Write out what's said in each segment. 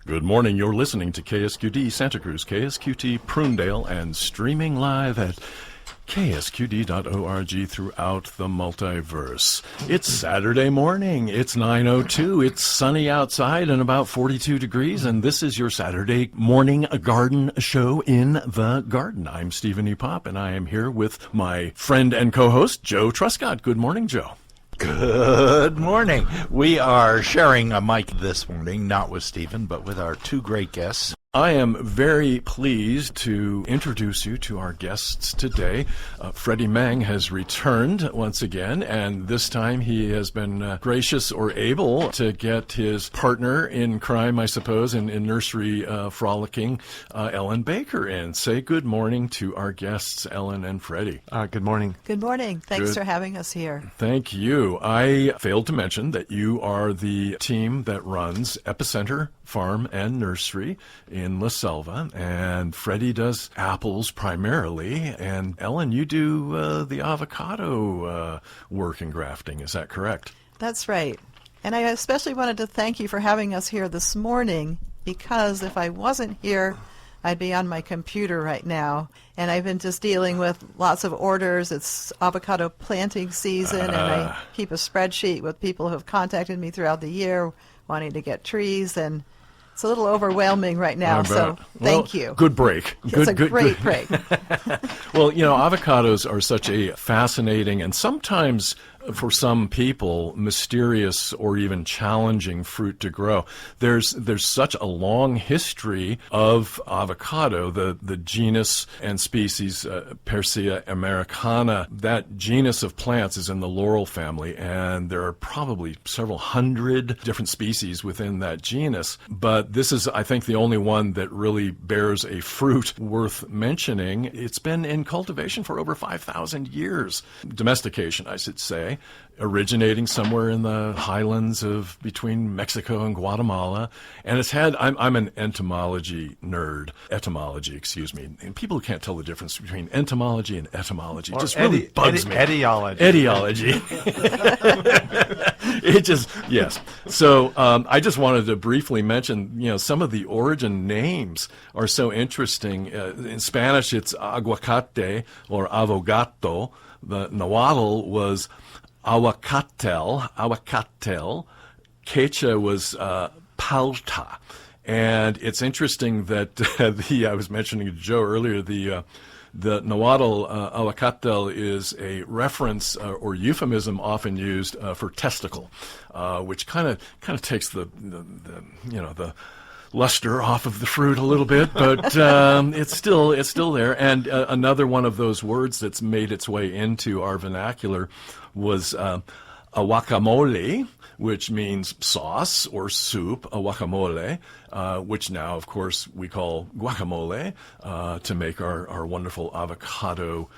Good morning. You're listening to KSQD Santa Cruz, KSQT Prunedale, and streaming live at KSQD.org throughout the multiverse. It's Saturday morning. It's 9:02. It's sunny outside and about 42 degrees, and this is your Saturday morning garden show in the garden. I'm Stephen E. Popp, and I am here with my friend and co-host, Joe Truskot. Good morning, Joe. Good morning. We are sharing a mic this morning, not with Stephen, but with our two great guests. I am very pleased to introduce you to our guests today. Freddy Menge has returned once again, and this time he has been gracious or able to get his partner in crime, I suppose, in nursery frolicking, Ellen Baker, in. Say good morning to our guests, Ellen and Freddy. Good morning. Good morning. Thanks for having us here. Thank you. I failed to mention that you are the team that runs Epicenter Farm and Nursery in La Selva, and Freddy does apples primarily, and Ellen, you do the avocado work in grafting. Is that correct? That's right. And I especially wanted to thank you for having us here this morning, because if I wasn't here, I'd be on my computer right now, and I've been just dealing with lots of orders. It's avocado planting season, and I keep a spreadsheet with people who have contacted me throughout the year wanting to get trees, and it's a little overwhelming right now, so thank you. Good break. It's a great break. Well, you know, avocados are such a fascinating and sometimes, for some people, mysterious or even challenging fruit to grow. There's such a long history of avocado, the genus and species Persea americana. That genus of plants is in the laurel family, and there are probably several hundred different species within that genus. But this is, I think, the only one that really bears a fruit worth mentioning. It's been in cultivation for over 5,000 years. Domestication, I should say, originating somewhere in the highlands of between Mexico and Guatemala. And it's had, I'm an etymology nerd. Etymology, excuse me. And people who can't tell the difference between entomology and etymology just really bugs me. Etiology. It just, yes. So I just wanted to briefly mention, you know, some of the origin names are so interesting. In Spanish, it's aguacate or avogato. The Nahuatl was aguacatel. Quechua was palta. And it's interesting that I was mentioning to Joe earlier, the Nahuatl aguacatel is a reference or euphemism often used for testicle, which kind of takes the luster off of the fruit a little bit, but it's still there. And another one of those words that's made its way into our vernacular was a guacamole, which means sauce or soup, a guacamole, which now, of course, we call guacamole to make our wonderful avocado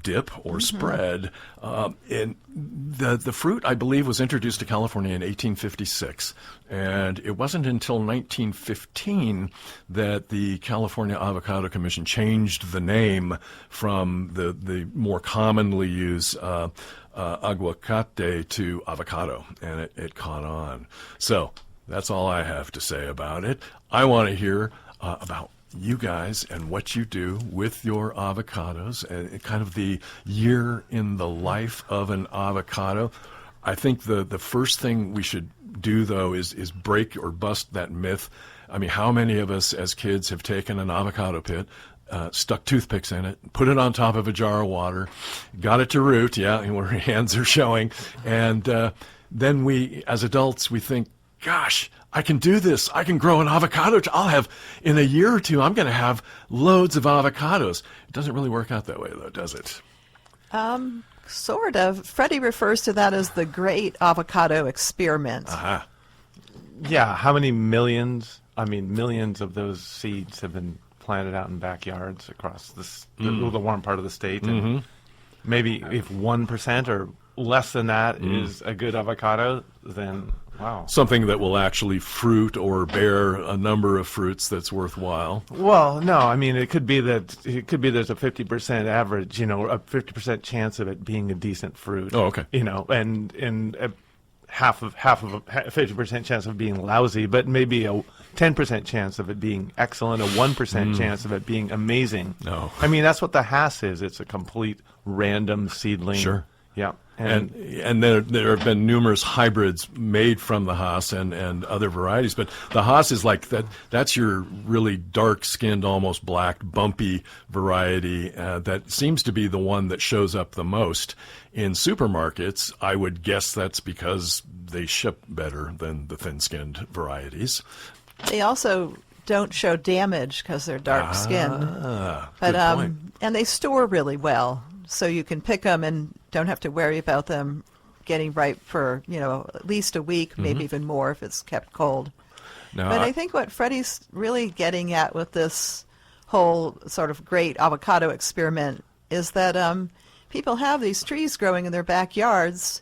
dip or spread. And the fruit, I believe, was introduced to California in 1856, and it wasn't until 1915 that the California Avocado Commission changed the name from the more commonly used aguacate to avocado, and it caught on. So that's all I have to say about it. I want to hear about you guys and what you do with your avocados and kind of the year in the life of an avocado. I think the first thing we should do, though, is break or bust that myth. I mean, how many of us as kids have taken an avocado pit, stuck toothpicks in it, put it on top of a jar of water, got it to root, and where hands are showing, and then we, as adults, we think, gosh, I can do this. I can grow an avocado. I'll have, in a year or two, I'm going to have loads of avocados. It doesn't really work out that way, though, does it? Sort of. Freddy refers to that as the great avocado experiment. Uh-huh. Yeah, how many millions? I mean, millions of those seeds have been planted out in backyards across the warm part of the state. And maybe if 1% or less than that is a good avocado, then wow. Something that will actually fruit or bear a number of fruits that's worthwhile. Well, no, I mean, it could be there's a 50% average, a 50% chance of it being a decent fruit. Oh, okay. And half of 50% chance of being lousy, but maybe a 10% chance of it being excellent, a 1% chance of it being amazing. No. I mean, that's what the Hass is. It's a complete random seedling. Sure. Yeah. And there have been numerous hybrids made from the Hass and other varieties, but the Hass is like that's your really dark-skinned, almost black, bumpy variety that seems to be the one that shows up the most in supermarkets. I would guess that's because they ship better than the thin-skinned varieties. They also don't show damage because they're dark-skinned. Good point. And they store really well, so you can pick them and don't have to worry about them getting ripe for, at least a week, maybe even more if it's kept cold. Now, But I think what Freddie's really getting at with this whole sort of great avocado experiment is that people have these trees growing in their backyards,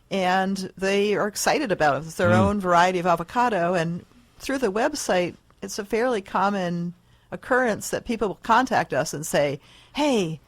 and they are excited about it. It's their own variety of avocado, and through the website, it's a fairly common occurrence that people will contact us and say, hey,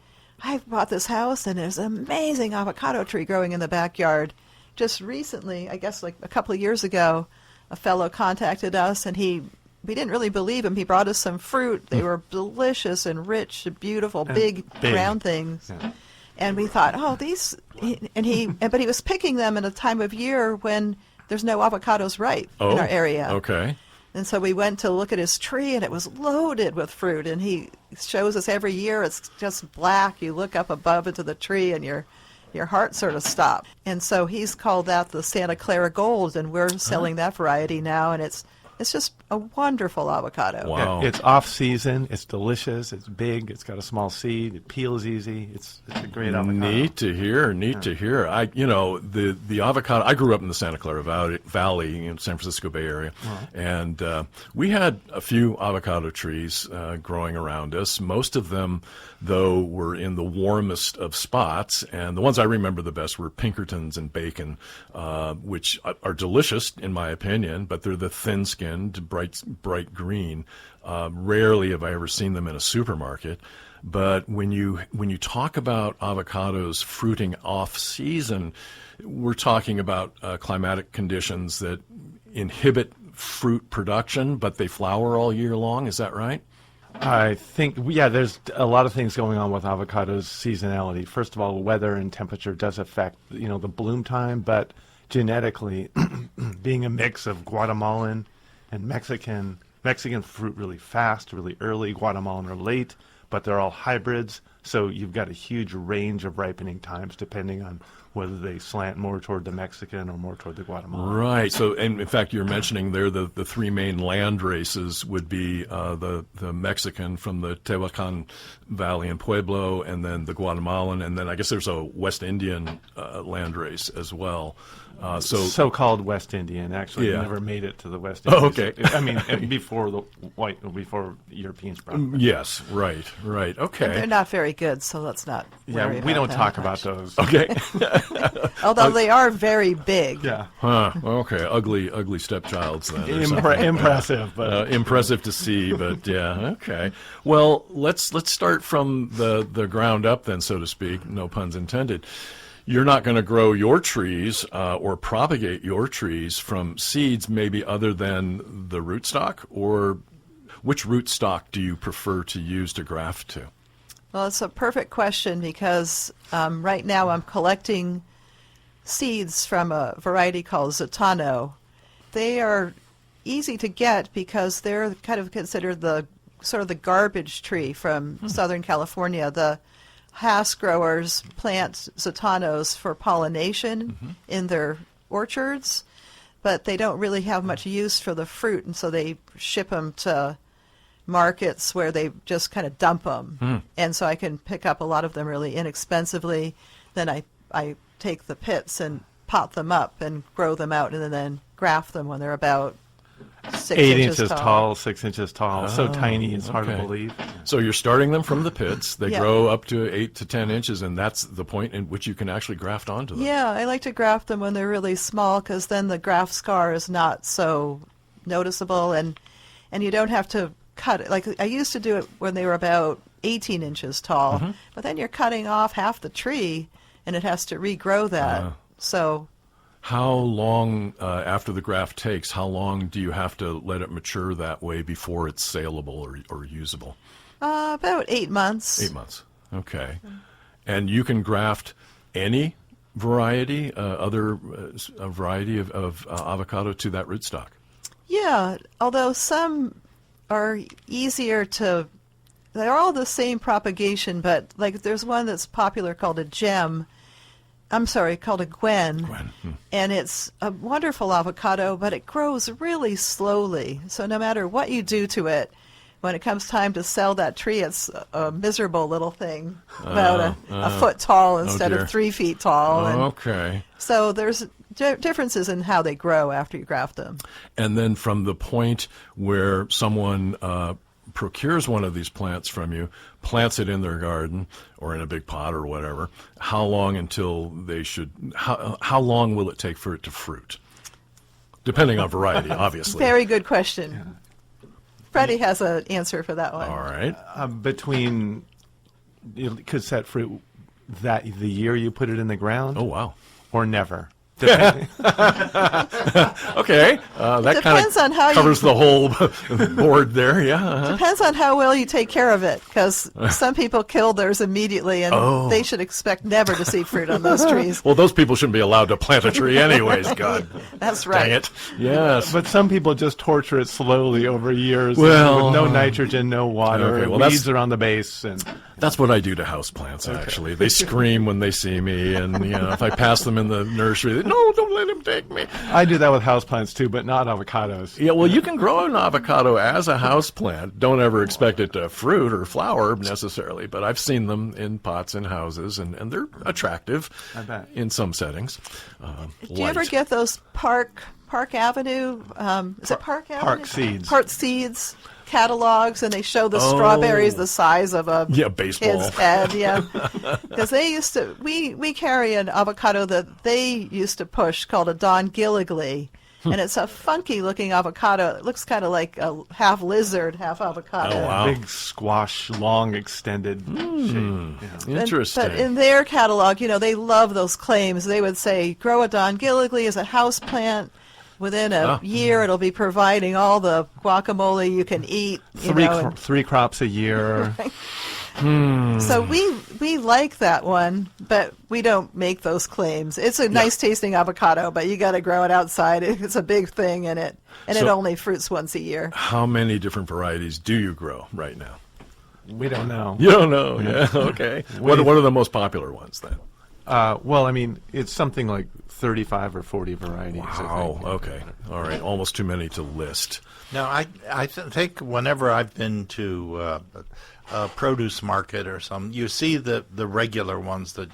I bought this house, and there's an amazing avocado tree growing in the backyard. Just recently, I guess like a couple of years ago, a fellow contacted us, and we didn't really believe him. He brought us some fruit. They were delicious and rich, beautiful, big round things. Yeah. And we thought, but he was picking them at a time of year when there's no avocados ripe in our area. Okay. And so we went to look at his tree, and it was loaded with fruit. And he shows us every year it's just black. You look up above into the tree, and your heart sort of stops. And so he's called that the Santa Clara Gold, and we're selling that variety now. And it's just a wonderful avocado. Wow. It's off season. It's delicious. It's big. It's got a small seed. It peels easy. It's a great avocado. Neat to hear. To hear. The avocado. I grew up in the Santa Clara Valley in San Francisco Bay Area, and we had a few avocado trees growing around us. Most of them, though, were in the warmest of spots, and the ones I remember the best were Pinkertons and Bacon, which are delicious in my opinion, but they're the thin-skinned, bright green. Rarely have I ever seen them in a supermarket. But when you talk about avocados fruiting off season, we're talking about climatic conditions that inhibit fruit production, but they flower all year long. Is that right? I think, there's a lot of things going on with avocados' seasonality. First of all, weather and temperature does affect, the bloom time, but genetically, being a mix of Guatemalan and Mexican fruit really fast, really early, Guatemalan are late, but they're all hybrids, so you've got a huge range of ripening times depending on whether they slant more toward the Mexican or more toward the Guatemalan. Right. So, and in fact, you're mentioning there the three main land races would be the Mexican from the Tehuacan Valley and Pueblo, and then the Guatemalan, and then I guess there's a West Indian land race as well. So-called West Indian, actually, never made it to the West Indies. Oh, okay. I mean, before Europeans brought them. Yes, right, okay. And they're not very good, so let's not worry we don't about talk that about much. those. Okay. Although they are very big. Yeah. Huh. Okay. Ugly stepchilds then. or something. Impressive, but impressive to see, but yeah. Okay. Well, let's start from the ground up then, so to speak. No puns intended. You're not going to grow your trees or propagate your trees from seeds, maybe other than the rootstock, or which rootstock do you prefer to use to graft to? Well, it's a perfect question because right now I'm collecting seeds from a variety called Zotano. They are easy to get because they're kind of considered the sort of the garbage tree from Southern California. The Hass growers plant Zotanos for pollination in their orchards, but they don't really have much use for the fruit, and so they ship them to markets where they just kind of dump them. And so I can pick up a lot of them really inexpensively. Then I take the pits and pot them up and grow them out and then graft them when they're about 6 8 inches tall, 6 inches tall. So tiny, it's hard to okay. believe. So you're starting them from the pits. They Yeah. grow up to 8 to 10 inches, and that's the point in which you can actually graft onto them. Yeah, I like to graft them when they're really small because then the graft scar is not so noticeable, and you don't have to cut it. Like I used to do it when they were about 18 inches tall, but then you're cutting off half the tree, and it has to regrow that. So How long after the graft takes, how long do you have to let it mature that way before it's saleable or usable? About 8 months. 8 months. Okay. And you can graft any variety, a variety of avocado to that rootstock? Yeah, although some are easier to, they're all the same propagation, but like there's one that's popular called a gem. I'm sorry, called a Gwen. And it's a wonderful avocado, but it grows really slowly. So no matter what you do to it, when it comes time to sell that tree, it's a miserable little thing, about a foot tall instead of 3 feet tall. Okay. So there's differences in how they grow after you graft them. And then from the point where someone procures one of these plants from you, plants it in their garden or in a big pot or whatever, how long until they should, how long will it take for it to fruit? Depending on variety, obviously. Very good question. Yeah. Freddie has an answer for that one. All right. Between, you could set fruit that the year you put it in the ground. Oh, wow. Or never. Okay, that kind of covers the whole board there, yeah. Depends on how well you take care of it, because some people kill theirs immediately, and they should expect never to see fruit on those trees. Well, those people shouldn't be allowed to plant a tree anyways, God. That's right. Dang it. Yes. But some people just torture it slowly over years with no nitrogen, no water, weeds around the base. And that's what I do to houseplants, actually. They scream when they see me, and if I pass them in the nursery, they, no, don't let him take me. I do that with houseplants too, but not avocados. Yeah, well, you can grow an avocado as a houseplant. Don't ever expect it to fruit or flower necessarily, but I've seen them in pots in houses, and they're attractive in some settings. Do you ever get those Park Avenue? Is it Park Avenue? Park Seeds. Park Seeds catalogs, and they show the strawberries the size of a baseball kid's head. Yeah, because they used to. We carry an avocado that they used to push called a Don Gilligly, and it's a funky looking avocado. It looks kind of like a half lizard, half avocado. Oh, wow. Big squash, long extended shape. Yeah. Interesting. But in their catalog, they love those claims. They would say, grow a Don Gilligly as a house plant. Within a year, it'll be providing all the guacamole you can eat. Three crops a year. Right. So we like that one, but we don't make those claims. It's a nice tasting avocado, but you got to grow it outside. It's a big thing in it, and it only fruits once a year. How many different varieties do you grow right now? We don't know. You don't know? Yeah. Okay. What are the most popular ones then? Well, I mean, it's something like 35 or 40 varieties. Wow. Okay. All right. Almost too many to list. Now, I think whenever I've been to a produce market or something, you see the regular ones that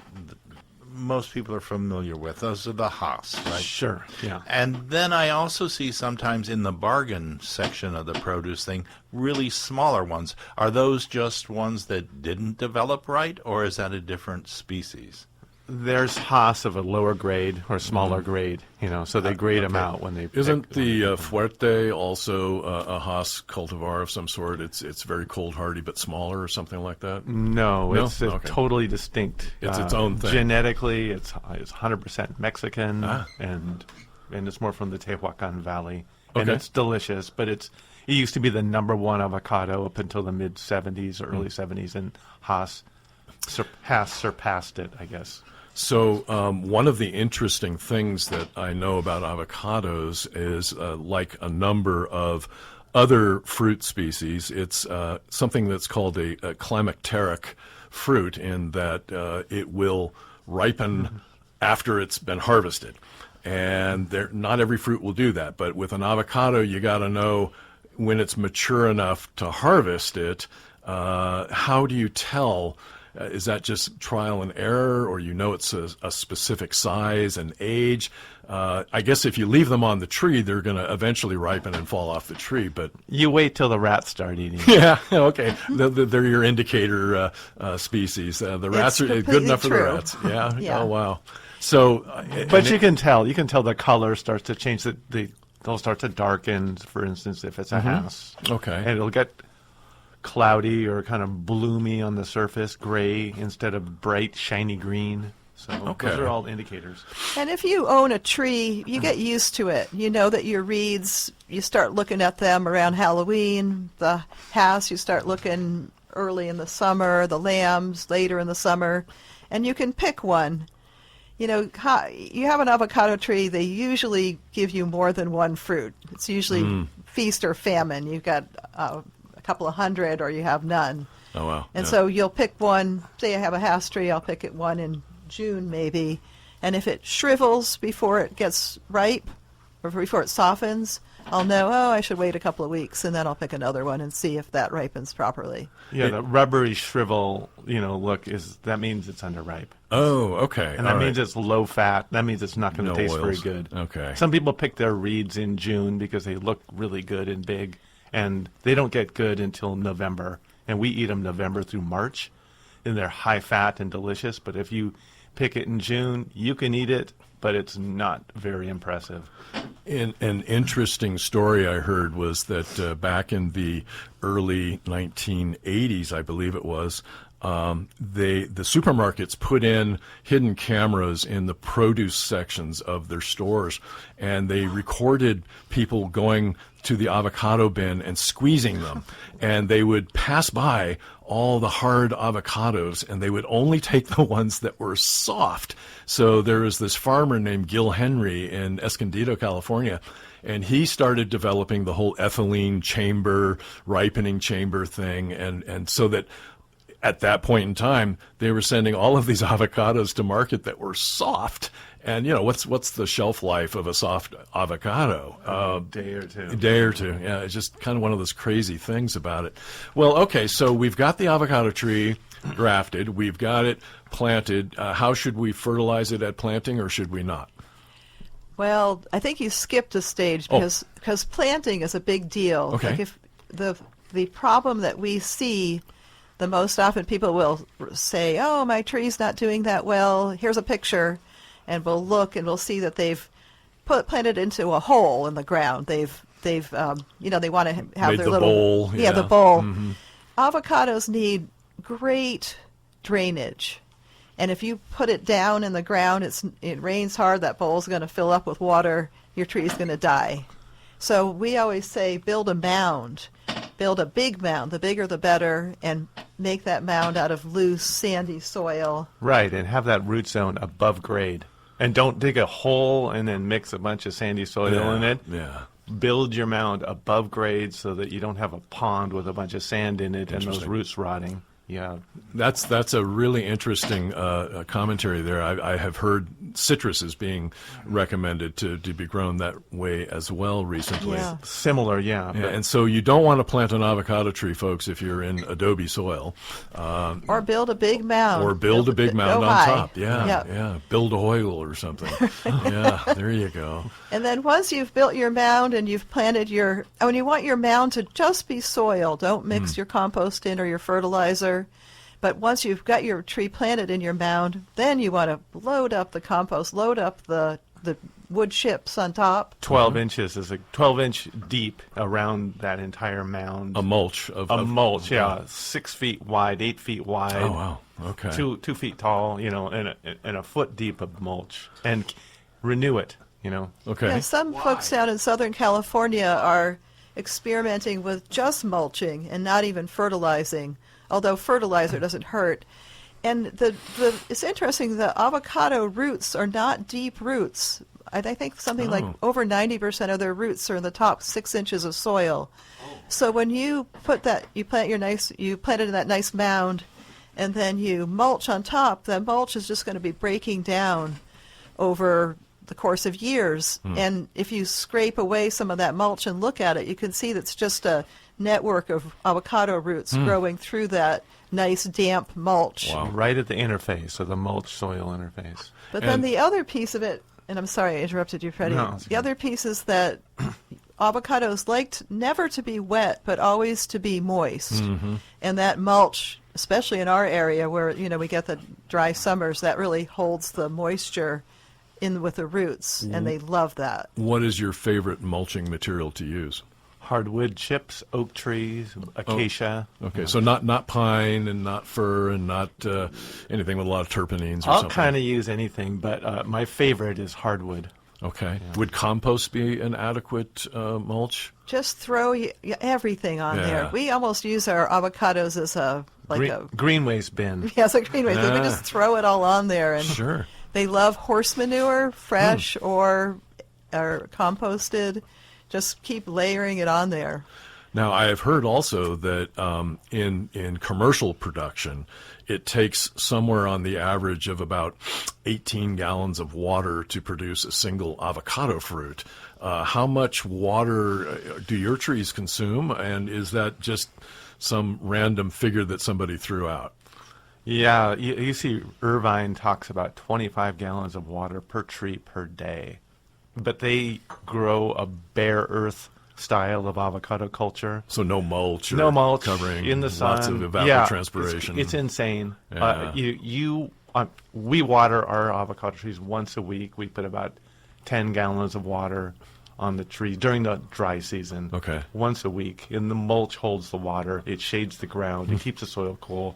most people are familiar with. Those are the Haas, right? Sure, yeah. And then I also see sometimes in the bargain section of the produce thing, really smaller ones. Are those just ones that didn't develop right, or is that a different species? There's Haas of a lower grade or smaller grade, so they grade them out when they Isn't the Fuerte also a Haas cultivar of some sort? It's very cold hardy but smaller or something like that? No, it's totally distinct. It's its own thing. Genetically, it's 100% Mexican, and it's more from the Tehuacan Valley. And it's delicious, but it used to be the #1 avocado up until the mid-'70s or early '70s, and Haas has surpassed it, I guess. So one of the interesting things that I know about avocados is like a number of other fruit species, it's something that's called a climacteric fruit, in that it will ripen after it's been harvested. And not every fruit will do that. But with an avocado, you got to know when it's mature enough to harvest it. How do you tell? Is that just trial and error, or it's a specific size and age? I guess if you leave them on the tree, they're going to eventually ripen and fall off the tree. But you wait till the rats start eating. Yeah, okay. They're your indicator species. The rats are good enough for the rats. Yeah. Yeah. Oh wow. So, but you can tell the color starts to change. They'll start to darken. For instance, if it's a Haas. Okay. And it'll get cloudy or kind of bloomy on the surface, gray instead of bright, shiny green. So Okay. those are all indicators. And if you own a tree, you get used to it. You know that your reeds, you start looking at them around Halloween. The house, you start looking early in the summer. The lambs, later in the summer. And you can pick one. You know, you have an avocado tree, they usually give you more than one fruit. It's usually feast or famine. You've got a couple of hundred or you have none. Oh, wow. And Yeah. so you'll pick one, say I have a house tree, I'll pick it one in June maybe, and if it shrivels before it gets ripe or before it softens, I'll know, I should wait a couple of weeks, and then I'll pick another one and see if that ripens properly. Yeah, the rubbery shrivel, look that means it's underripe. Oh, okay. And that means it's low fat. That means it's not going to No taste very oils. good. Okay. Some people pick their reeds in June because they look really good and big, and they don't get good until November. And we eat them November through March, and they're high fat and delicious. But if you pick it in June, you can eat it, but it's not very impressive. An interesting story I heard was that back in the early 1980s, I believe it was, the supermarkets put in hidden cameras in the produce sections of their stores, and they recorded people going to the avocado bin and squeezing them, and they would pass by all the hard avocados, and they would only take the ones that were soft. So there was this farmer named Gil Henry in Escondido, California, and he started developing the whole ethylene chamber, ripening chamber thing, and so that at that point in time, they were sending all of these avocados to market that were soft. And, what's the shelf life of a soft avocado? A day or two. A day or two. Yeah, it's just kind of one of those crazy things about it. Well, okay, so we've got the avocado tree grafted. We've got it planted. How should we fertilize it at planting, or should we not? Well, I think you skipped a stage because planting is a big deal. Okay. Like if the problem that we see the most often, people will say, my tree's not doing that well. Here's a picture. And we'll look and we'll see that they've planted into a hole in the ground. They want to have Made their the little bowl. Yeah, the bowl. Mm-hmm. Avocados need great drainage, and if you put it down in the ground, it rains hard. That bowl's going to fill up with water. Your tree's going to die. So we always say build a mound. Build a big mound. The bigger the better, and make that mound out of loose, sandy soil. Right, and have that root zone above grade. And don't dig a hole and then mix a bunch of sandy soil in it. Yeah. Build your mound above grade so that you don't have a pond with a bunch of sand in it and those Interesting. roots rotting. Yeah. That's a really interesting commentary there. I have heard citrus is being recommended to be grown that way as well recently. Yeah. Similar, yeah. Yeah, But and so you don't want to plant an avocado tree, folks, if you're in adobe soil. Or build a big mound. Or build a big mound go on high. top. Yeah, Yep. yeah. Build a hoyle or something. Yeah, there you go. And then once you've built your mound and you've planted when you want your mound to just be soil, don't mix your compost in or your fertilizer. But once you've got your tree planted in your mound, then you want to load up the compost, load up the wood chips on top. 12 inches is 12-inch deep around that entire mound. A mulch of mulch, yeah. 6 feet wide, 8 feet wide. Oh wow. Okay. 2 feet tall, and a foot deep of mulch, and renew it. Okay. Yeah, some folks down in Southern California are experimenting with just mulching and not even fertilizing, although fertilizer doesn't hurt. And it's interesting, the avocado roots are not deep roots. I think something like over 90% of their roots are in the top 6 inches of soil. So when you plant it in that nice mound, and then you mulch on top, that mulch is just going to be breaking down over the course of years. And if you scrape away some of that mulch and look at it, you can see that's just a network of avocado roots growing through that nice damp mulch. Wow. Right at the interface, or the mulch-soil interface. But then the other piece of it, and I'm sorry I interrupted you, Freddie. No, it's the okay. other piece is that avocados liked never to be wet, but always to be moist. And that mulch, especially in our area where we get the dry summers, that really holds the moisture in with the roots, and they love that. What is your favorite mulching material to use? hardwood chips, oak trees, acacia. Okay, so not pine and not fir and not anything with a lot of terpenes or I'll something. kind of use anything, but my favorite is hardwood. Okay. Would compost be an adequate mulch? Just throw everything on Yeah. there. We almost use our avocados as a Green waste bin. yes, a greenway. Yeah. We just throw it all on there, and Sure. they love horse manure, fresh or composted. Just keep layering it on there. Now, I have heard also that in commercial production, it takes somewhere on the average of about 18 gallons of water to produce a single avocado fruit. How much water do your trees consume, and is that just some random figure that somebody threw out? Yeah, you see Irvine talks about 25 gallons of water per tree per day. But they grow a bare earth style of avocado culture. So no mulch or No mulch, covering in the sun. lots of Yeah, evapotranspiration. it's insane. Yeah. We water our avocado trees once a week. We put about 10 gallons of water on the trees during the dry season. Okay. Once a week. And the mulch holds the water. It shades the ground. It keeps the soil cool.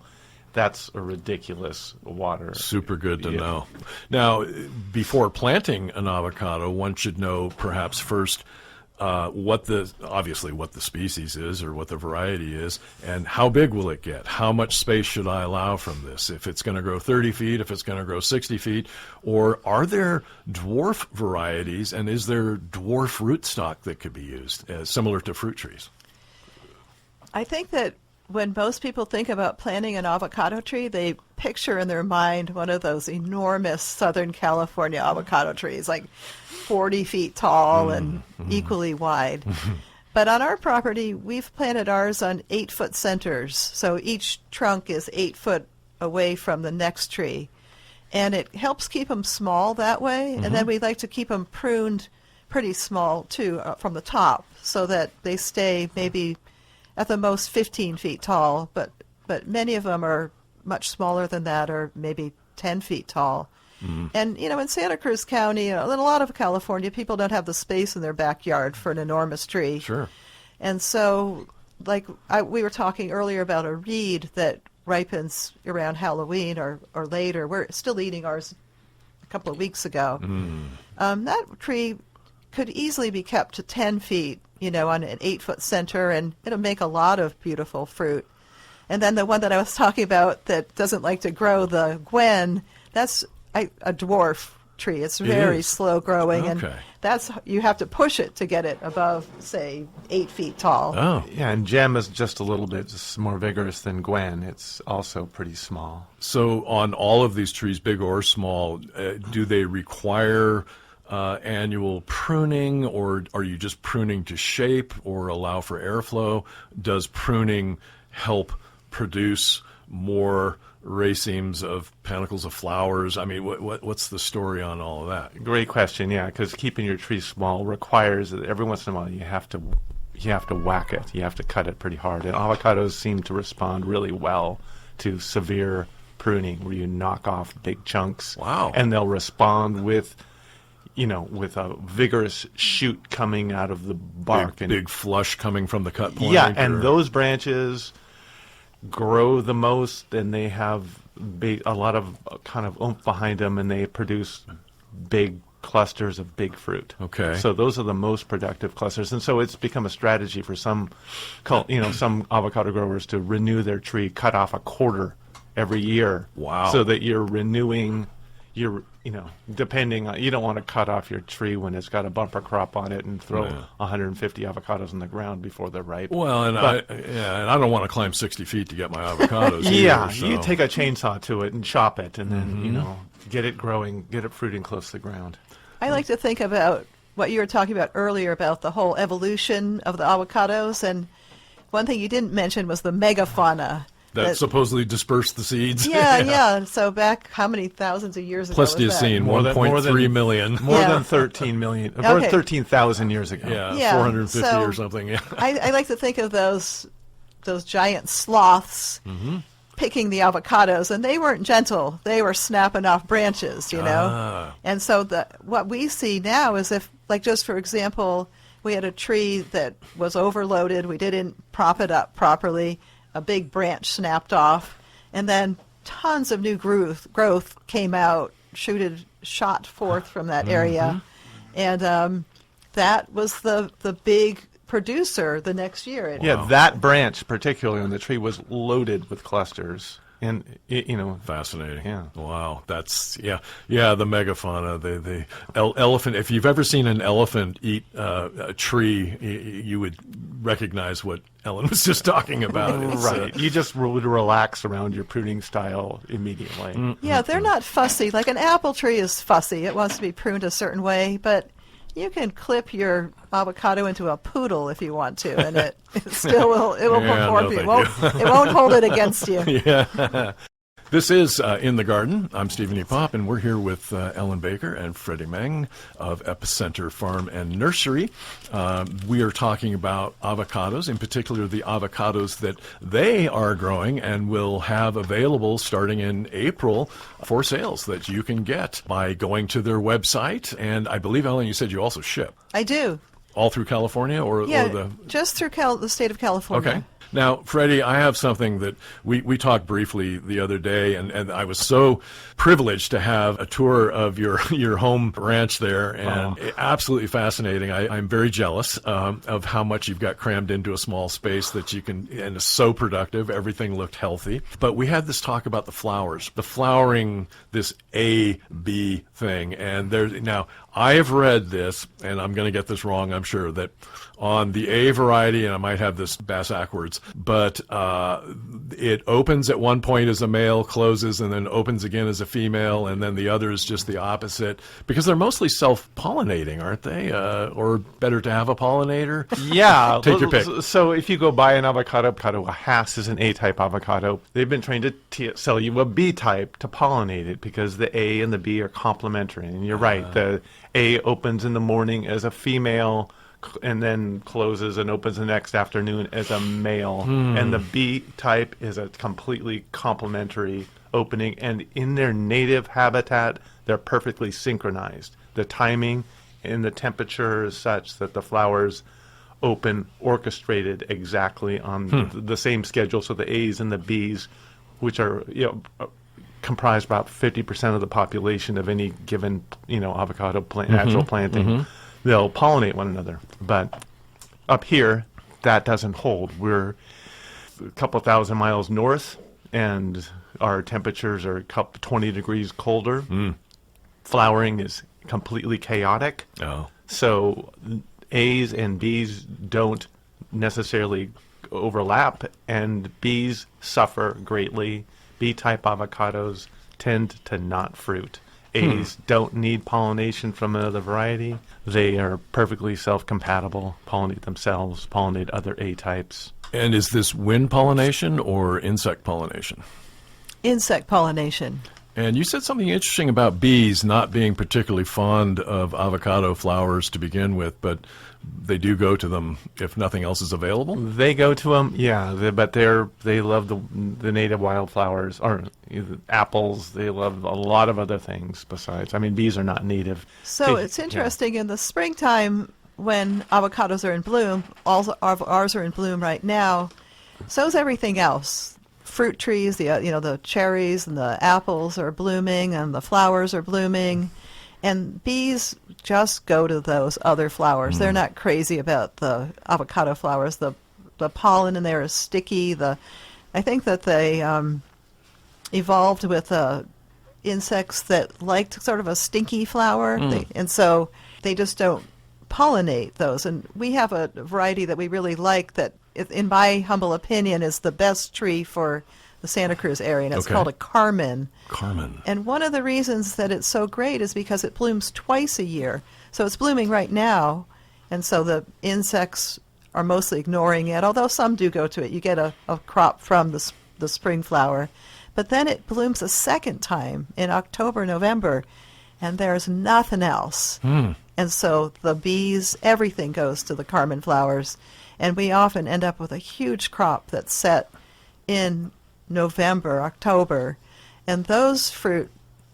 That's a ridiculous water. Super good to Yeah. know. Now, before planting an avocado, one should know perhaps first what the species is or what the variety is, and how big will it get? How much space should I allow from this? If it's going to grow 30 feet, if it's going to grow 60 feet, or are there dwarf varieties, and is there dwarf rootstock that could be used, similar to fruit trees? I think that when most people think about planting an avocado tree, they picture in their mind one of those enormous Southern California avocado trees, like 40 feet tall and equally wide. But on our property, we've planted ours on 8-foot centers, so each trunk is 8 foot away from the next tree. And it helps keep them small that way, and then we like to keep them pruned pretty small, too, from the top, so that they stay maybe at the most 15 feet tall, but many of them are much smaller than that, or maybe 10 feet tall. And, in Santa Cruz County, in a lot of California, people don't have the space in their backyard for an enormous tree. Sure. And so, we were talking earlier about a reed that ripens around Halloween or later. We're still eating ours a couple of weeks ago. That tree could easily be kept to 10 feet, on an 8-foot center, and it'll make a lot of beautiful fruit. And then the one that I was talking about that doesn't like to grow, the Gwen, that's a dwarf tree. It's very slow growing, Okay. and you have to push it to get it above, say, 8 feet tall. Oh. Yeah, and Gem is just a little bit more vigorous than Gwen. It's also pretty small. So on all of these trees, big or small, do they require annual pruning, or are you just pruning to shape or allow for airflow? Does pruning help produce more racemes of panicles of flowers? I mean, what's the story on all of that? Great question, yeah, because keeping your tree small requires that every once in a while you have to whack it. You have to cut it pretty hard. And avocados seem to respond really well to severe pruning, where you knock off big chunks. Wow. And they'll respond with a vigorous shoot coming out of the bark. Big flush coming from the cut point? Yeah, and or- those branches grow the most, and they have a lot of kind of oomph behind them, and they produce big clusters of big fruit. Okay. So those are the most productive clusters, and so it's become a strategy for some avocado growers to renew their tree, cut off a quarter every year. Wow. So that you're renewing depending on, you don't want to cut off your tree when it's got a bumper crop on it and throw 150 avocados in the ground before they're ripe. Well, and I don't want to climb 60 feet to get my avocados. Yeah, either, so. you take a chainsaw to it and chop it, and then get it growing, get it fruiting close to the ground. I like to think about what you were talking about earlier about the whole evolution of the avocados, and one thing you didn't mention was the megafauna. That supposedly dispersed the seeds. Yeah. So back how many thousands of years ago was that? Pleistocene, More than- 1.3 million. More Yeah. than 13 million, Okay. more than 13,000 years ago. Yeah, 450 so or something. Yeah. I like to think of those giant sloths picking the avocados, and they weren't gentle. They were snapping off branches, Ah. And so what we see now is just for example, we had a tree that was overloaded. We didn't prop it up properly. A big branch snapped off, and then tons of new growth came out, shot forth from that area, and that was the big producer the next year. Yeah, that branch particularly on the tree was loaded with clusters. And, fascinating. Yeah. Wow. That's, the megafauna, the elephant. If you've ever seen an elephant eat a tree, you would recognize what Ellen was just talking about. Right. You just would relax around your pruning style immediately. Yeah, they're not fussy. Like an apple tree is fussy. It wants to be pruned a certain way, but you can clip your avocado into a poodle if you want to, and it still will. It will perform. It won't hold it against you. Yeah. This is In the Garden. I'm Stephen E. Popp, and we're here with Ellen Baker and Freddy Menge of Epicenter Farm and Nursery. We are talking about avocados, in particular the avocados that they are growing and will have available starting in April for sales that you can get by going to their website. And I believe, Ellen, you said you also ship. I do. All through California? Just through the state of California. Okay. Now, Freddie, I have something that we talked briefly the other day, and I was so privileged to have a tour of your home ranch there, and absolutely fascinating. I'm very jealous of how much you've got crammed into a small space that you can, and it's so productive. Everything looked healthy. But we had this talk about the flowers, the flowering, this A-B thing, and now I have read this, and I'm going to get this wrong, I'm sure, that on the A variety, and I might have this backwards, but it opens at one point as a male, closes, and then opens again as a female, and then the other is just the opposite, because they're mostly self-pollinating, aren't they? Or better to have a pollinator? Yeah. Take your pick. So if you go buy an avocado, a Hass is an A-type avocado. They've been trained to sell you a B-type to pollinate it because the A and the B are complementary. And you're right, the A opens in the morning as a female, and then closes and opens the next afternoon as a male. And the B type is a completely complementary opening. And in their native habitat, they're perfectly synchronized. The timing and the temperature is such that the flowers open orchestrated exactly on the same schedule. So the A's and the B's, which are comprise about 50% of the population of any given avocado plant, natural planting. They'll pollinate one another. But up here, that doesn't hold. We're a couple thousand miles north, and our temperatures are 20 degrees colder. Flowering is completely chaotic. So A's and B's don't necessarily overlap, and B's suffer greatly. B-type avocados tend to not fruit. A's don't need pollination from another variety. They are perfectly self-compatible, pollinate themselves, pollinate other A-types. And is this wind pollination or insect pollination? Insect pollination. And you said something interesting about bees not being particularly fond of avocado flowers to begin with, but they do go to them if nothing else is available? They go to them, but they love the native wildflowers, or apples. They love a lot of other things besides. I mean, bees are not native. So it's interesting, in the springtime when avocados are in bloom, ours are in bloom right now, so is everything else. Fruit trees, the cherries and the apples are blooming, and the flowers are blooming, and bees just go to those other flowers. They're not crazy about the avocado flowers. The pollen in there is sticky. I think that they evolved with insects that liked sort of a stinky flower, and so they just don't pollinate those. And we have a variety that we really like that, in my humble opinion, is the best tree for the Santa Cruz area, and it's called a Carmen. Carmen. And one of the reasons that it's so great is because it blooms twice a year. So it's blooming right now, and so the insects are mostly ignoring it, although some do go to it. You get a crop from the spring flower. But then it blooms a second time in October, November, and there's nothing else. And so the bees, everything goes to the Carmen flowers. And we often end up with a huge crop that's set in November, October. And those fruit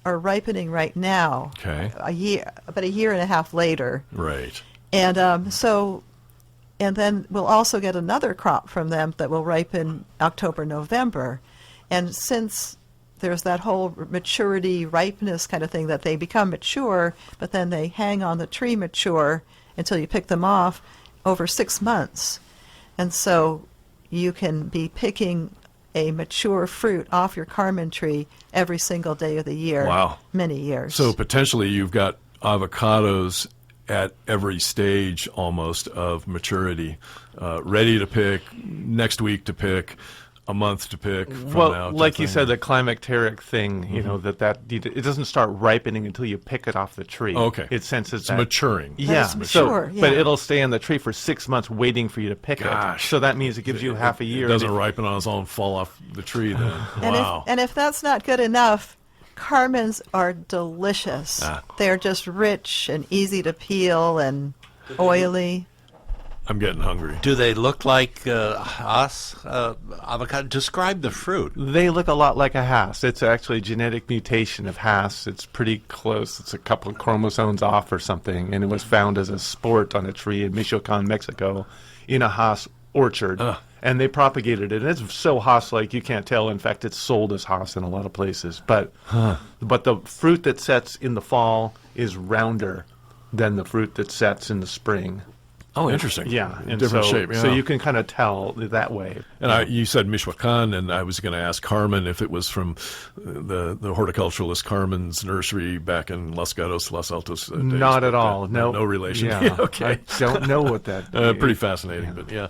are ripening right now. Okay. About a year and a half later. Right. And and then we'll also get another crop from them that will ripen October, November. And since there's that whole maturity, ripeness kind of thing, that they become mature, but then they hang on the tree mature until you pick them off over 6 months. And so you can be picking a mature fruit off your Carmen tree every single day of the year. Wow. Many years. So potentially you've got avocados at every stage almost of maturity, ready to pick, next week to pick, a month to pick. From Well, now like you thing. said, the climacteric thing, you know, it doesn't start ripening until you pick it off the tree. Okay. It senses It's that. maturing. Yeah, It's mature, but yeah. it'll stay on the tree for 6 months waiting for you to pick Gosh. it. So that means it gives you half a year. It doesn't ripen on its own, fall off the tree then. And Wow. if that's not good enough, Carmens are delicious. They're just rich and easy to peel and oily. I'm getting hungry. Do they look like avocado? Describe the fruit. They look a lot like a Hass. It's actually a genetic mutation of Hass. It's pretty close. It's a couple of chromosomes off or something, and it was found as a sport on a tree in Michoacan, Mexico, in a Hass orchard. And they propagated it. And it's so Hass-like you can't tell. In fact, it's sold as Hass in a lot of places. But the fruit that sets in the fall is rounder than the fruit that sets in the spring. Oh, interesting. Yeah, and different so, shape. Yeah. So you can kind of tell that way. And you said Michoacan, and I was going to ask Carmen if it was from the horticulturalist Carmen's nursery back in Los Gatos, Los Altos. Days, Not at but, all. No, no relation. Yeah, Okay. I don't know what that. Pretty fascinating, but yeah.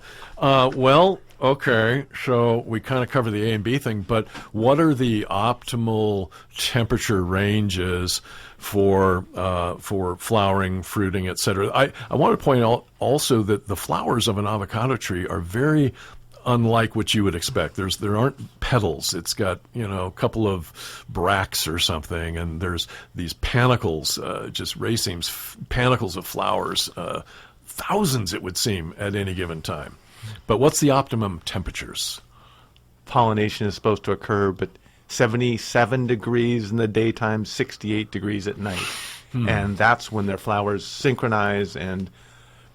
Well, okay, so we kind of cover the A and B thing, but what are the optimal temperature ranges for flowering, fruiting, etc.? I want to point out also that the flowers of an avocado tree are very unlike what you would expect. There aren't petals. It's got, a couple of bracts or something, and there's these panicles, just racemes, panicles of flowers, thousands it would seem at any given time. But what's the optimum temperatures? Pollination is supposed to occur, but 77 degrees in the daytime, 68 degrees at night. And that's when their flowers synchronize and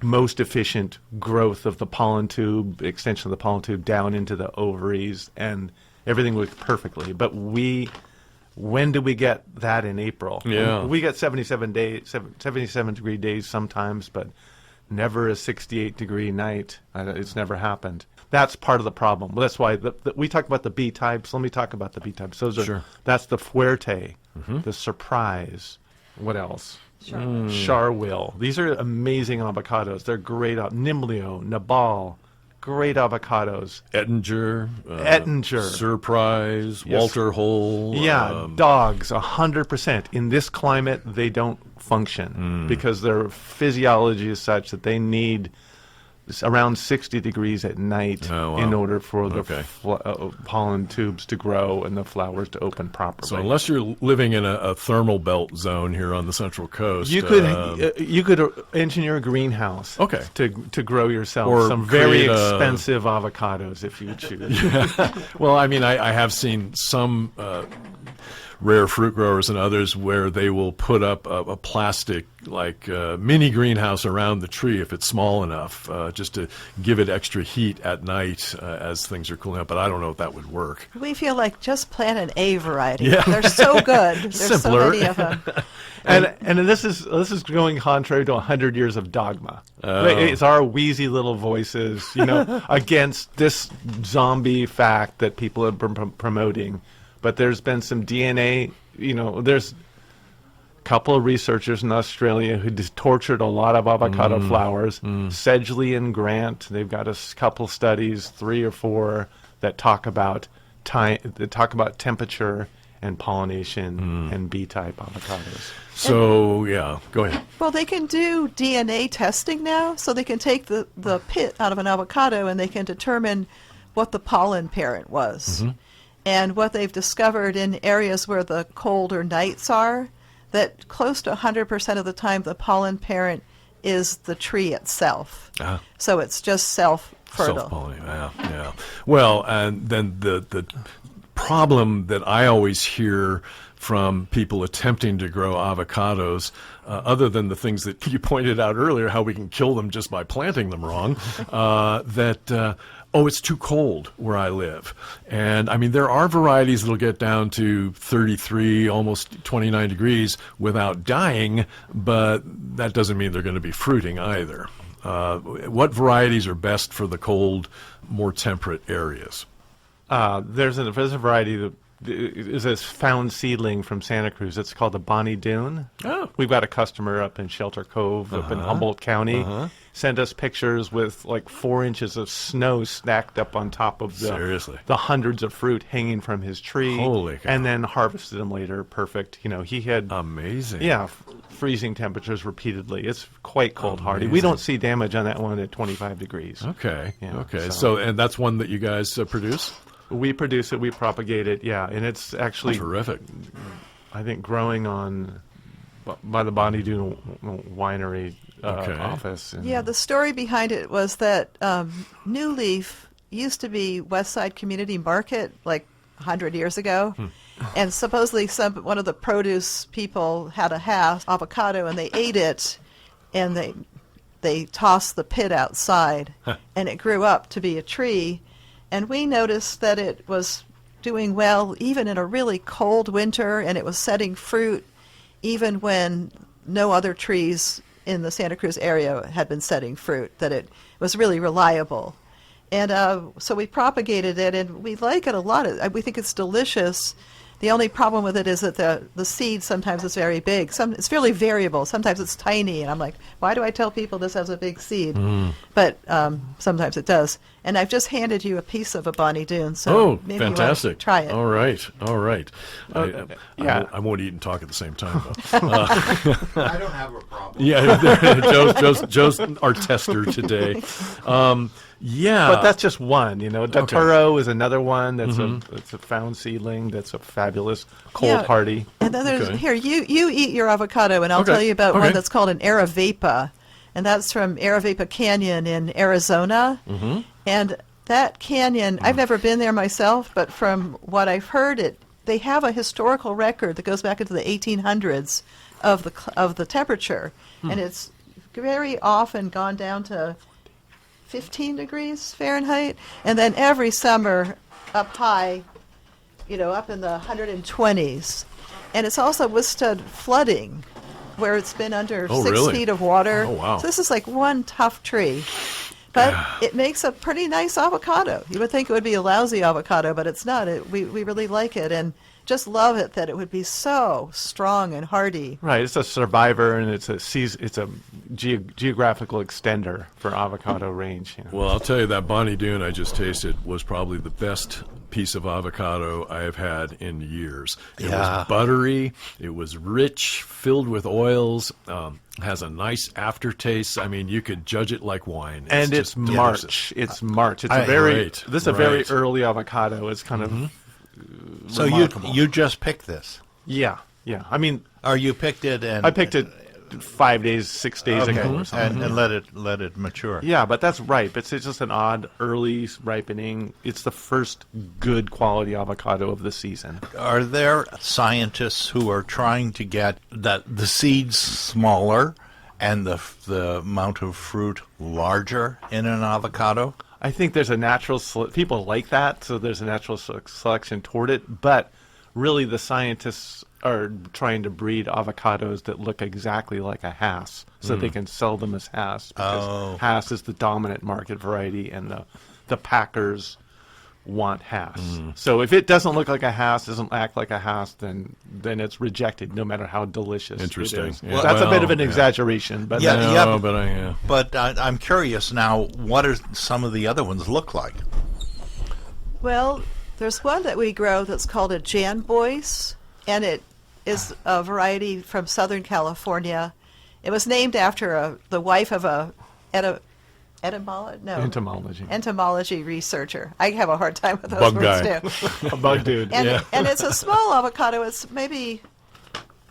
most efficient growth of the pollen tube, extension of the pollen tube down into the ovaries, and everything works perfectly. But when do we get that in April? Yeah. We get 77 degree days sometimes, but never a 68-degree night. It's never happened. That's part of the problem. Well, that's why we talk about the B types. Let me talk about the B types. Sure. That's the Fuerte, the Surprise. What else? Charwill. These are amazing avocados. They're great. Nimblio, Nabal, great avocados. Ettinger, Yes. Surprise, Walter Hole. Yeah, dogs, 100%. In this climate, they don't function because their physiology is such that they need around 60 degrees at night in order for the pollen tubes to grow and the flowers to open properly. So unless you're living in a thermal belt zone here on the Central Coast, you could engineer a greenhouse to grow yourself or some very create expensive avocados if you choose. Well, I mean, I have seen some rare fruit growers and others where they will put up a plastic mini greenhouse around the tree if it's small enough, just to give it extra heat at night as things are cooling up. But I don't know if that would work. We feel like just plant an A variety. Yeah. They're so good. There's Simpler. so many of them. And this is going contrary to 100 years of dogma. It's our wheezy little voices, against this zombie fact that people have been promoting. But there's been some DNA, there's a couple of researchers in Australia who tortured a lot of avocado flowers. Sedgley and Grant, they've got a couple studies, 3 or 4, that talk about temperature and pollination and B-type avocados. So, yeah, go ahead. Well, they can do DNA testing now, so they can take the pit out of an avocado and they can determine what the pollen parent was. And what they've discovered in areas where the colder nights are, that close to 100% of the time the pollen parent is the tree itself. So it's just self-fertile. Self-pollinating, yeah. Well, and then the problem that I always hear from people attempting to grow avocados, other than the things that you pointed out earlier, how we can kill them just by planting them wrong, it's too cold where I live. And I mean, there are varieties that'll get down to 33, almost 29 degrees without dying, but that doesn't mean they're going to be fruiting either. What varieties are best for the cold, more temperate areas? There's a variety that is a found seedling from Santa Cruz. It's called the Bonnie Doon. Oh. We've got a customer up in Shelter Cove, up in Humboldt County, sent us pictures with like 4 inches of snow stacked up on top of the hundreds of fruit hanging from his tree. Holy cow. And then harvested them later. Perfect. You know, he had amazing. Yeah, freezing temperatures repeatedly. It's quite cold hardy. We don't see damage on that one at 25 degrees. Okay. Yeah, okay. So, and that's one that you guys produce? We produce it, we propagate it, yeah, and it's actually terrific. I think growing on by the Bonnie Doon Winery office. Yeah, the story behind it was that New Leaf used to be Westside Community Market like 100 years ago, and supposedly one of the produce people had a avocado, and they ate it, and they tossed the pit outside, and it grew up to be a tree. And we noticed that it was doing well even in a really cold winter, and it was setting fruit even when no other trees in the Santa Cruz area had been setting fruit, that it was really reliable. And so we propagated it, and we like it a lot. We think it's delicious. The only problem with it is that the seed sometimes is very big. It's fairly variable. Sometimes it's tiny, and I'm like, why do I tell people this has a big seed? But sometimes it does. And I've just handed you a piece of a Bonnie Doon, so maybe fantastic. you want to try it. All right. I won't eat and talk at the same time, though. I don't have a problem. Yeah, Joe's our tester today. Yeah, but that's just one. You know, Daturo is another one. That's it's a found seedling. That's a fabulous cold hardy. And then there's here you eat your avocado, and I'll tell you about one that's called an Araveipa, and that's from Araveipa Canyon in Arizona. And that canyon, I've never been there myself, but from what I've heard, they have a historical record that goes back into the 1800s of the temperature, and it's very often gone down to 15 degrees Fahrenheit, and then every summer up high, up in the 120s. And it's also withstood flooding, where it's been under 6 feet of water. Oh, wow. So this is like one tough tree. But it makes a pretty nice avocado. You would think it would be a lousy avocado, but it's not. We really like it, and just love it that it would be so strong and hardy. Right, it's a survivor, and it's a geographical extender for avocado range. Well, I'll tell you, that Bonnie Doon I just tasted was probably the best piece of avocado I have had in years. It was buttery, it was rich, filled with oils, has a nice aftertaste. I mean, you could judge it like wine. And it's March. It's March. It's this is a very early avocado. It's kind of so remarkable. you just picked this? Yeah. I mean, or you picked it and I picked it 5 days, 6 days ago or something. And let it mature. Yeah, but that's ripe. It's just an odd early ripening. It's the first good quality avocado of the season. Are there scientists who are trying to get the seeds smaller and the amount of fruit larger in an avocado? I think there's a natural people like that, so there's a natural selection toward it. But really, the scientists are trying to breed avocados that look exactly like a Hass, so they can sell them as Hass. Because Hass is the dominant market variety, and the packers want Hass. So if it doesn't look like a Hass, doesn't act like a Hass, then it's rejected, no matter how delicious Interesting. it is. Yeah. That's a bit of an exaggeration, but But I'm curious now. What are some of the other ones look like? Well, there's one that we grow that's called a Janbois, and it is a variety from Southern California. It was named after the wife of a entomology researcher. I have a hard time with those words too. A bug dude. And it's a small avocado. It's maybe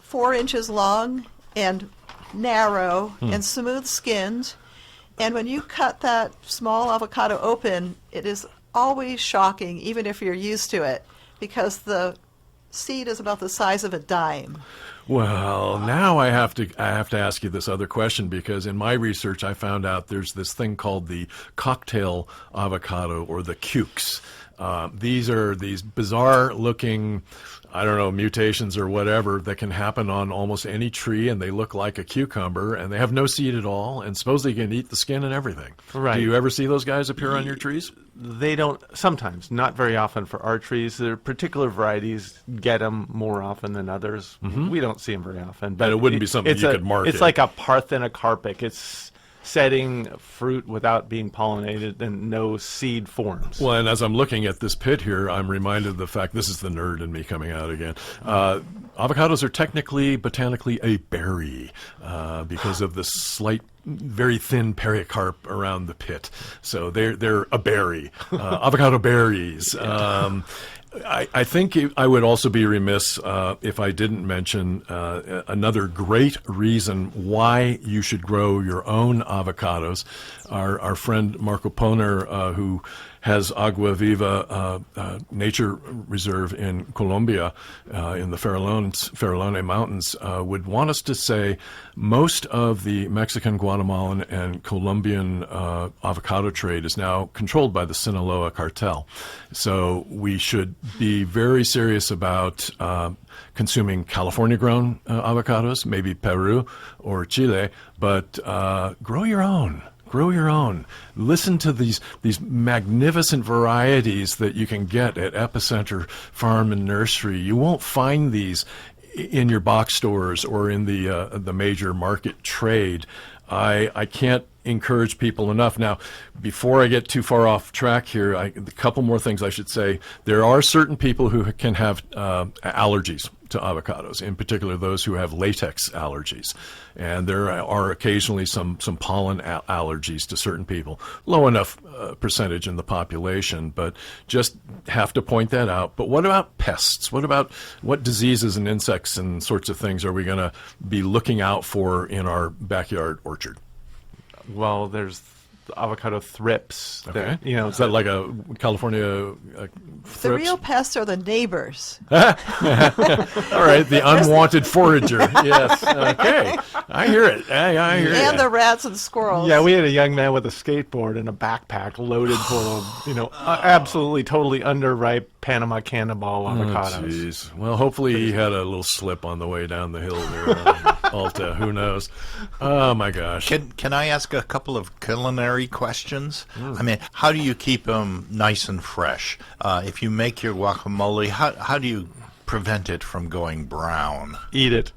4 inches long and narrow and smooth skinned. And when you cut that small avocado open, it is always shocking, even if you're used to it, because the seed is about the size of a dime. Well, now I have to ask you this other question, because in my research I found out there's this thing called the cocktail avocado, or the cukes. These are these bizarre looking, I don't know, mutations or whatever that can happen on almost any tree, and they look like a cucumber, and they have no seed at all, and supposedly you can eat the skin and everything. Right. Do you ever see those guys appear on your trees? They don't, sometimes, not very often for our trees. There are particular varieties get them more often than others. We don't see them very often. But it wouldn't be something you could market. It's like a parthenocarpic. It's setting fruit without being pollinated, and no seed forms. Well, and as I'm looking at this pit here, I'm reminded of the fact, this is the nerd in me coming out again. Avocados are technically, botanically, a berry because of the slight, very thin pericarp around the pit. So they're a berry. Avocado berries. I think I would also be remiss if I didn't mention another great reason why you should grow your own avocados. Our friend Marco Poner, who has Agua Viva Nature Reserve in Colombia, in the Farallone Mountains, would want us to say most of the Mexican, Guatemalan, and Colombian avocado trade is now controlled by the Sinaloa cartel. So we should be very serious about consuming California-grown avocados, maybe Peru or Chile, but grow your own. Grow your own. Listen to these magnificent varieties that you can get at Epicenter Farm and Nursery. You won't find these in your box stores or in the major market trade. I can't encourage people enough. Now, before I get too far off track here, a couple more things I should say. There are certain people who can have allergies to avocados, in particular those who have latex allergies. And there are occasionally some pollen allergies to certain people. Low enough percentage in the population, but just have to point that out. But what about pests? What diseases and insects and sorts of things are we going to be looking out for in our backyard orchard? Well, there's the avocado thrips. Okay. That, is that like a California thrips? The real pests are the neighbors. All right, the unwanted forager. Yes. Okay. I hear it. I hear it. And the rats and squirrels. Yeah, we had a young man with a skateboard and a backpack loaded full of, absolutely totally underripe Panama Cannonball avocados. Jeez. Well, hopefully he had a little slip on the way down the hill there on Alta. Who knows? Oh, my gosh. Can I ask a couple of culinary questions? I mean, how do you keep them nice and fresh? If you make your guacamole, how do you prevent it from going brown? Eat it.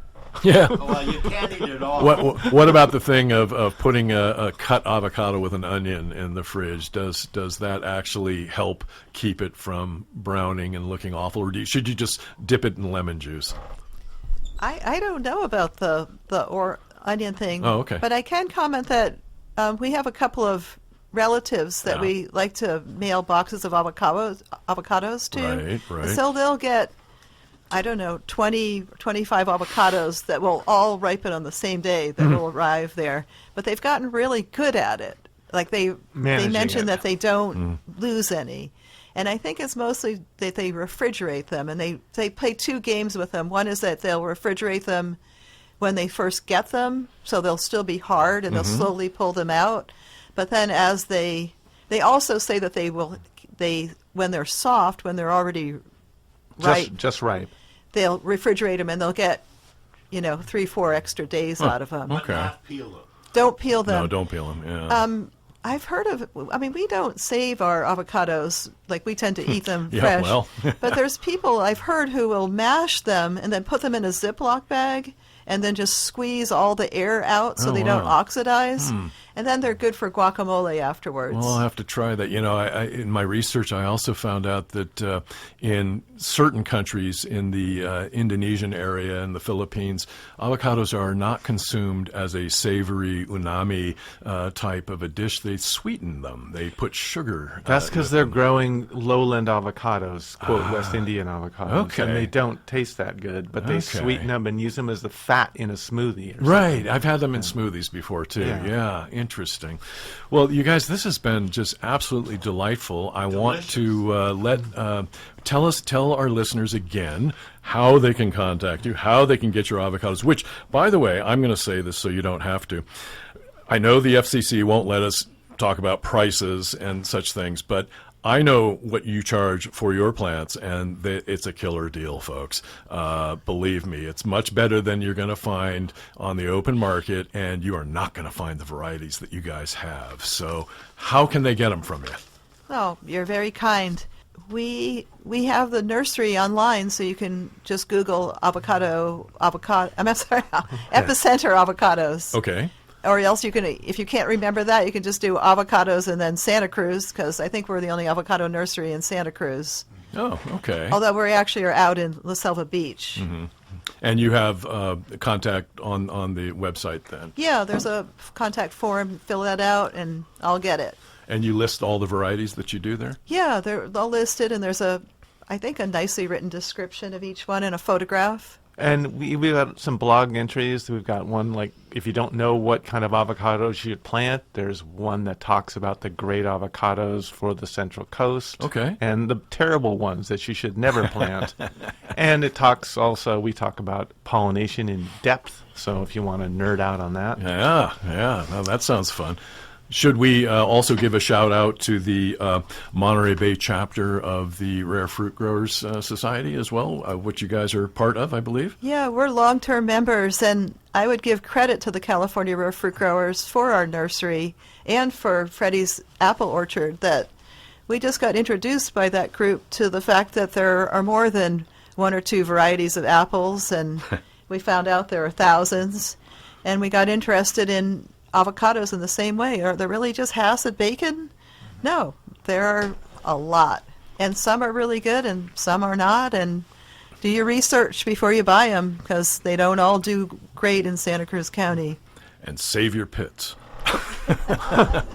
Yeah. Well, you can't eat it all. What about the thing of putting a cut avocado with an onion in the fridge? Does that actually help keep it from browning and looking awful, or should you just dip it in lemon juice? I don't know about the onion thing. Oh, okay. But I can comment that we have a couple of relatives that we like to mail boxes of avocados to. Right. So they'll get, I don't know, 20, 25 avocados that will all ripen on the same day that will arrive there. But they've gotten really good at it. Like they mention that they don't lose any. And I think it's mostly that they refrigerate them, and they play two games with them. One is that they'll refrigerate them when they first get them, so they'll still be hard, and they'll slowly pull them out. But then as they also say that when they're soft, when they're already ripe, just ripe, they'll refrigerate them, and they'll get 3-4 extra days out of them. Okay. Not peel them. Don't peel them. No, don't peel them. Yeah. I've heard of, we don't save our avocados, like we tend to eat them Yeah, fresh. well. But there's people I've heard who will mash them and then put them in a Ziploc bag and then just squeeze all the air out so they don't oxidize. And then they're good for guacamole afterwards. Well, I'll have to try that. In my research, I also found out that in certain countries in the Indonesian area and the Philippines, avocados are not consumed as a savory unami type of a dish. They sweeten them. They put sugar. That's because they're growing lowland avocados, quote, West Indian avocados. Okay. And they don't taste that good, but they sweeten them and use them as the fat in a smoothie. Or Right. something. I've had them in smoothies before, too. Yeah. Interesting. Interesting. Well, you guys, this has been just absolutely delightful. I want to tell our listeners again how they can contact you, how they can get your avocados, which, by the way, I'm going to say this so you don't have to. I know the FCC won't let us talk about prices and such things, but I know what you charge for your plants, and it's a killer deal, folks. Believe me, it's much better than you're going to find on the open market, and you are not going to find the varieties that you guys have. So how can they get them from you? Oh, you're very kind. We have the nursery online, so you can just Google Epicenter avocados. Okay. Or else you can, if you can't remember that, you can just do avocados and then Santa Cruz, because I think we're the only avocado nursery in Santa Cruz. Oh, okay. Although we actually are out in La Selva Beach. Mm-hmm. And you have contact on the website then? Yeah, there's a contact form. Fill that out, and I'll get it. And you list all the varieties that you do there? Yeah, they're all listed, and there's I think a nicely written description of each one and a photograph. And we've got some blog entries. We've got one, like, if you don't know what kind of avocados you should plant, there's one that talks about the great avocados for the Central Coast. Okay. And the terrible ones that you should never plant. And we talk about pollination in depth. So if you want to nerd out on that. Yeah. Now that sounds fun. Should we also give a shout out to the Monterey Bay chapter of the Rare Fruit Growers Society as well, which you guys are part of, I believe? Yeah, we're long-term members, and I would give credit to the California Rare Fruit Growers for our nursery and for Freddy's apple orchard, that we just got introduced by that group to the fact that there are more than one or two varieties of apples, and we found out there are thousands, and we got interested in avocados in the same way. Are there really just Hass Bacon? No, there are a lot. And some are really good and some are not. And do your research before you buy them, because they don't all do great in Santa Cruz County. And save your pits.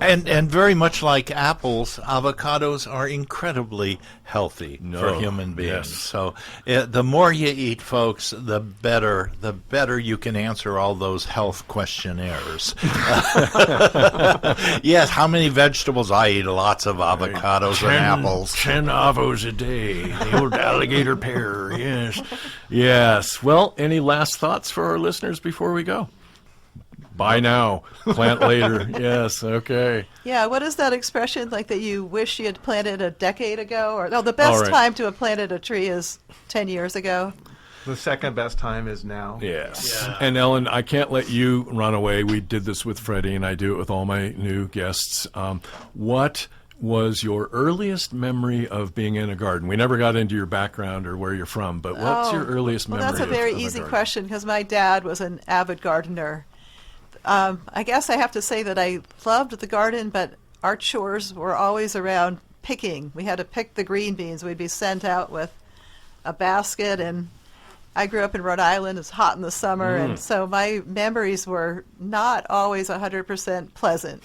And very much like apples, avocados are incredibly healthy for human beings. Yes. So the more you eat, folks, the better you can answer all those health questionnaires. Yes, how many vegetables? I eat lots of avocados and apples. 10 avos a day. The old alligator pear, yes. Yes. Well, any last thoughts for our listeners before we go? Buy now, plant later. Yes, okay. Yeah, what is that expression, like that you wish you had planted a decade ago? Or the best time to have planted a tree is 10 years ago. The second best time is now. Yes. Yeah. And Ellen, I can't let you run away. We did this with Freddie, and I do it with all my new guests. What was your earliest memory of being in a garden? We never got into your background or where you're from, but what's your earliest memory? Well, that's a very easy question, because my dad was an avid gardener. I guess I have to say that I loved the garden, but our chores were always around picking. We had to pick the green beans. We'd be sent out with a basket, and I grew up in Rhode Island. It's hot in the summer, and so my memories were not always 100% pleasant.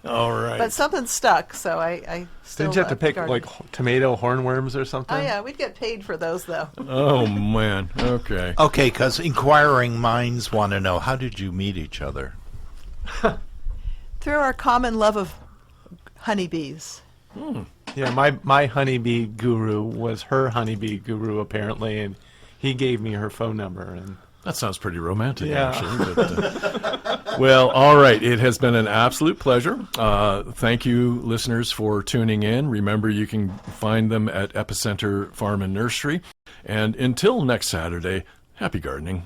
All right. But something stuck, so I still Didn't you have to loved pick, gardening. like, tomato hornworms or something? Oh, yeah, we'd get paid for those, though. Oh, man. Okay. Okay, because inquiring minds want to know, how did you meet each other? Through our common love of honeybees. Yeah, my honeybee guru was her honeybee guru, apparently, and he gave me her phone number. And That sounds pretty romantic, Yeah. actually. But, well, all right. It has been an absolute pleasure. Thank you, listeners, for tuning in. Remember, you can find them at Epicenter Farm and Nursery. And until next Saturday, happy gardening.